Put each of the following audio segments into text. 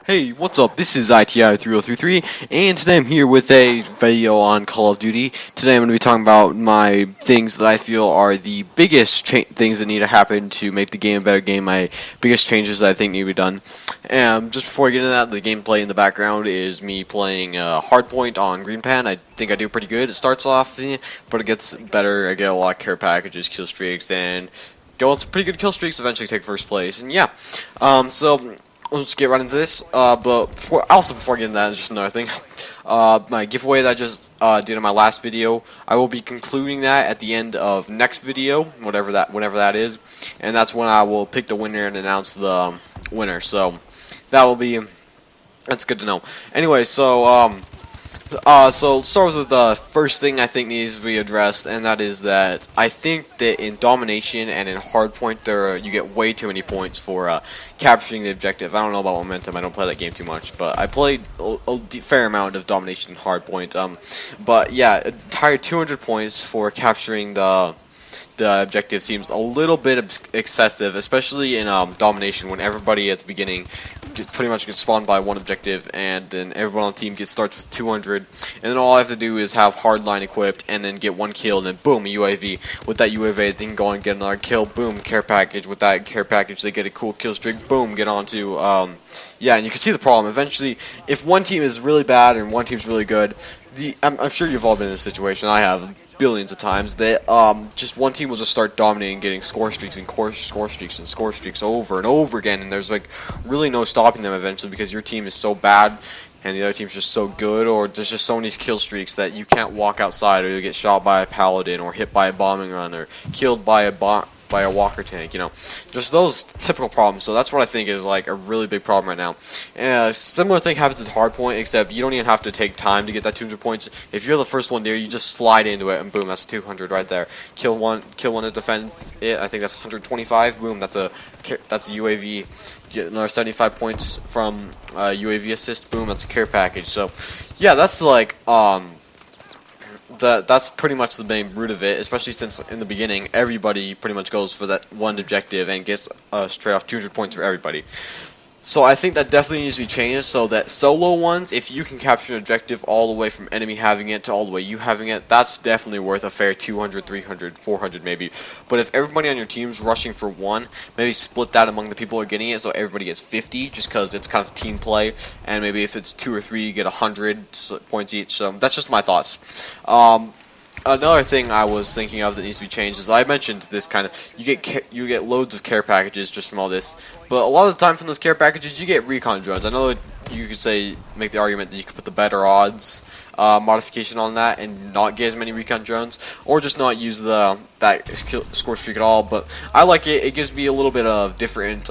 Hey, what's up? This is ITI3033, and today I'm here with a video on Call of Duty. Today I'm going to be talking about my things that I feel are the biggest things that need to happen to make the game a better game, my biggest changes that I think need to be done. And just before I get into that, the gameplay in the background is me playing Hardpoint on Green Pan. I think I do pretty good. It starts off, but it gets better. I get a lot of care packages, kill streaks, and it's pretty good kill streaks, eventually take first place. And yeah, so let's get right into this. But before I get into that, just another thing. My giveaway that I just did in my last video, I will be concluding that at the end of next video, whenever that is, and that's when I will pick the winner and announce the winner. So that's good to know. Anyway, so let's start with the first thing I think needs to be addressed, and that is that I think that in Domination and in Hardpoint, you get way too many points for capturing the objective. I don't know about Momentum, I don't play that game too much, but I played a fair amount of Domination and Hardpoint. But yeah, a entire 200 points for capturing the objective seems a little bit excessive, especially in Domination, when everybody at the beginning pretty much gets spawned by one objective, and then everyone on the team starts with 200, and then all I have to do is have Hardline equipped, and then get one kill, and then boom, a UAV. With that UAV, they can go and get another kill, boom, care package. With that care package, they get a cool kill streak, boom, get on to, yeah, and you can see the problem. Eventually, if one team is really bad and one team's really good, I'm sure you've all been in this situation, I have billions of times, that just one team will just start dominating, getting score streaks and score streaks and score streaks over and over again, and there's like really no stopping them eventually, because your team is so bad and the other team's just so good, or there's just so many kill streaks that you can't walk outside, or you'll get shot by a paladin, or hit by a bombing run, or killed by a walker tank, just those typical problems. So that's what I think is like a really big problem right now. And a similar thing happens at Hardpoint, except you don't even have to take time to get that 200 points. If you're the first one there, you just slide into it, and boom, that's 200 right there. Kill one that defends it. I think that's 125. Boom, that's a UAV. Get another 75 points from UAV assist. Boom, that's a care package. So yeah, that's like that's pretty much the main root of it, especially since in the beginning everybody pretty much goes for that one objective and gets straight off 200 points for everybody. So I think that definitely needs to be changed, so that solo ones, if you can capture an objective all the way from enemy having it to all the way you having it, that's definitely worth a fair 200, 300, 400 maybe. But if everybody on your team's rushing for one, maybe split that among the people who are getting it, so everybody gets 50, just because it's kind of team play, and maybe if it's 2 or 3, you get 100 points each. So that's just my thoughts. Another thing I was thinking of that needs to be changed is, I mentioned this kind of, you get loads of care packages just from all this, but a lot of the time from those care packages you get recon drones. I know that you could make the argument that you could put the better odds modification on that and not get as many recon drones, or just not use that score streak at all, but I like it. It gives me a little bit of different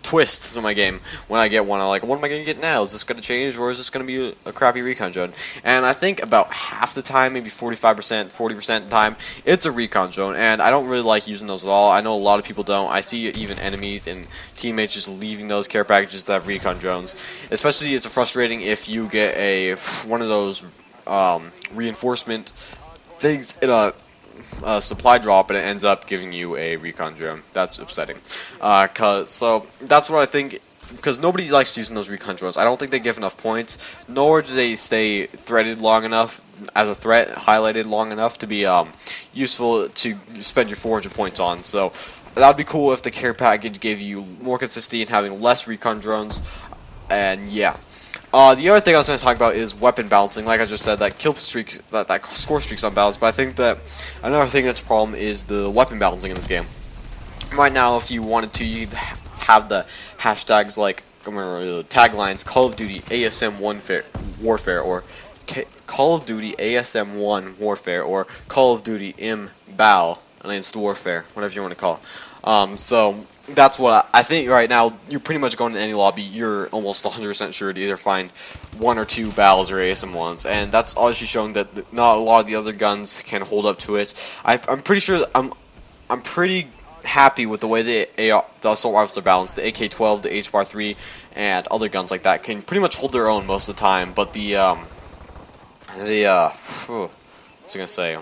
twist to my game. When I get one, I'm like, what am I going to get now? Is this going to change, or is this going to be a crappy recon drone? And I think about half the time, maybe 45%, 40% of the time, it's a recon drone, and I don't really like using those at all. I know a lot of people don't. I see even enemies and teammates just leaving those care packages that have recon drones. Especially, it's frustrating if you get one of those reinforcement things in a supply drop and it ends up giving you a recon drone. That's upsetting. So that's what I think, because nobody likes using those recon drones. I don't think they give enough points, nor do they stay threaded long enough, as a threat, highlighted long enough to be useful to spend your 400 points on. So that would be cool if the care package gave you more consistency and having less recon drones. And yeah. The other thing I was going to talk about is weapon balancing. Like I just said, that kill streak, that score streak's unbalanced, but I think that another thing that's a problem is the weapon balancing in this game. Right now, if you wanted to, you'd have the hashtags like, taglines, Call of Duty ASM Warfare, or Call of Duty ASM 1 Warfare, or Call of Duty MBAL, Advanced Warfare, whatever you want to call it. So that's what I think right now. You're pretty much going to any lobby, you're almost 100% sure to either find one or two BALs or ASM1s, and that's obviously showing that not a lot of the other guns can hold up to it. I'm pretty sure, I'm pretty happy with the way the assault rifles are balanced. The AK-12, the HBAR-3, and other guns like that can pretty much hold their own most of the time, but what's I gonna say?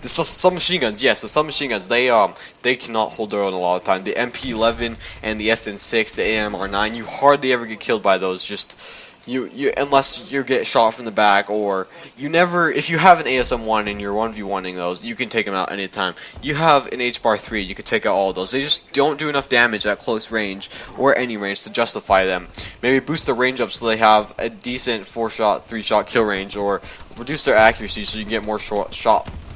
The submachine guns, yes, the submachine guns, they cannot hold their own a lot of the time. The MP11 and the SN6, the AMR9, you hardly ever get killed by those. Just you unless you get shot from the back, or you never. If you have an ASM1 and you're 1v1ing those, you can take them out anytime. You have an HBAR3, you can take out all of those. They just don't do enough damage at close range or any range to justify them. Maybe boost their range up so they have a decent 4-shot, 3-shot kill range, or reduce their accuracy so you can get more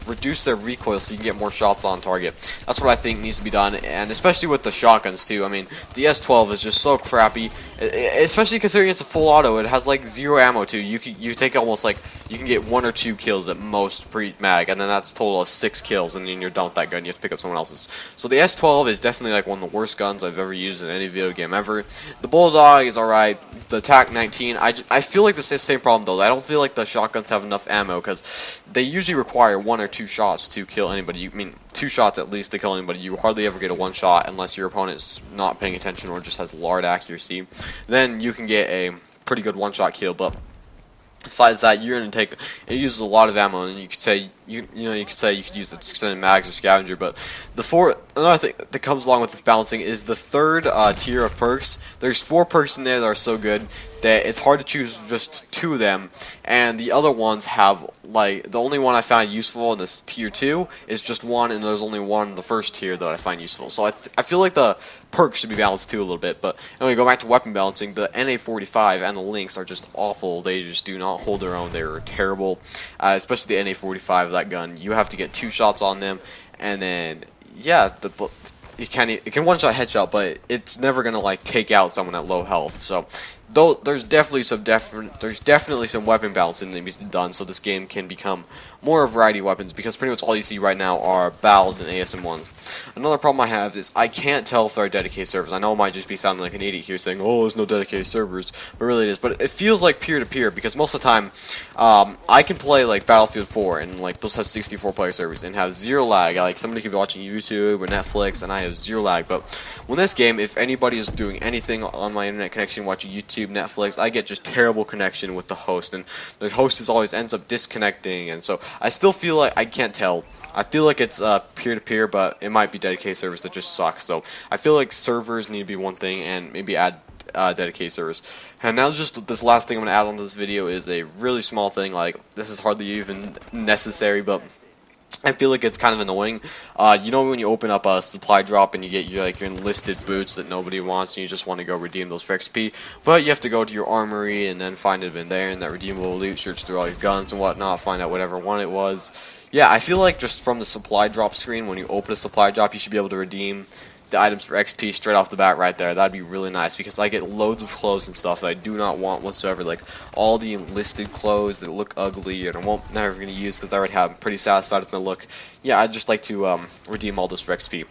reduce their recoil so you can get more shots on target. That's what I think needs to be done, and especially with the shotguns too. I mean, the S12 is just so crappy, especially considering it's a full auto. It has like 0 ammo too. You take almost like, you can get 1 or 2 kills at most pre-mag, and then that's a total of 6 kills, and then you're done with that gun. You have to pick up someone else's. So the S12 is definitely like one of the worst guns I've ever used in any video game ever. The Bulldog is alright. The TAC-19, I feel like the same problem though. I don't feel like the shotguns have enough ammo, because they usually require 1 or 2 shots to kill anybody. I mean, 2 shots at least to kill anybody. You hardly ever get a 1 shot unless your opponent's not paying attention or just has lard accuracy. Then you can get a pretty good 1-shot kill, but besides that, you're gonna take. It uses a lot of ammo, and you could say you could use extended mags or scavenger. But another thing that comes along with this balancing is the third tier of perks. There's 4 perks in there that are so good that it's hard to choose just 2 of them, and the other ones have, like, the only one I found useful in this tier 2 is just 1, and there's only 1 in the first tier that I find useful. So I feel like the perks should be balanced too a little bit. But anyway, go back to weapon balancing. The NA45 and the Lynx are just awful. They just do not hold their own. They're terrible, especially the NA45. That gun, you have to get 2 shots on them, and then yeah, it can 1-shot headshot, but it's never gonna like take out someone at low health. So though there's definitely some weapon balancing that needs to be done, so this game can become more of a variety of weapons, because pretty much all you see right now are BALs and ASM1s. Another problem I have is I can't tell if there are dedicated servers. I know I might just be sounding like an idiot here saying, oh, there's no dedicated servers, but really it is. But it feels like peer-to-peer, because most of the time I can play like Battlefield 4 and like those have 64-player servers and have 0 lag. Like somebody could be watching YouTube or Netflix and I have 0 lag. But when this game, if anybody is doing anything on my internet connection, watching YouTube, Netflix, I get just terrible connection with the host, and the host always ends up disconnecting, and so I still feel like I can't tell. I feel like it's peer-to-peer, but it might be dedicated servers that just suck. So I feel like servers need to be one thing, and maybe add dedicated servers. And now just this last thing I'm going to add onto this video is a really small thing. Like, this is hardly even necessary, but I feel like it's kind of annoying. You know when you open up a supply drop and you get your enlisted boots that nobody wants, and you just want to go redeem those for XP, but you have to go to your armory and then find it in there, and that redeemable loot, search through all your guns and whatnot, find out whatever one it was. Yeah, I feel like just from the supply drop screen, when you open a supply drop, you should be able to redeem the items for XP straight off the bat right there. That'd be really nice, because I get loads of clothes and stuff that I do not want whatsoever, like all the enlisted clothes that look ugly and I won't never gonna use because I already have. I'm pretty satisfied with my look. Yeah, I'd just like to redeem all this for XP.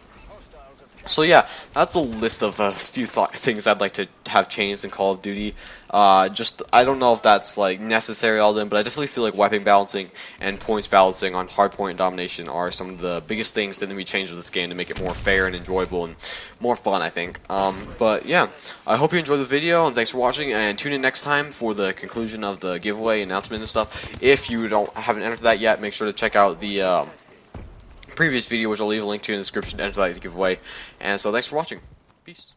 So yeah, that's a list of a few things I'd like to have changed in Call of Duty. I don't know if that's like necessary all of them, but I definitely feel like weapon balancing and points balancing on hardpoint and domination are some of the biggest things that need to be changed with this game to make it more fair and enjoyable and more fun, I think. But yeah, I hope you enjoyed the video, and thanks for watching, and tune in next time for the conclusion of the giveaway announcement and haven't entered that yet, make sure to check out the previous video, which I'll leave a link to in the description to enter that giveaway. And so thanks for watching. Peace.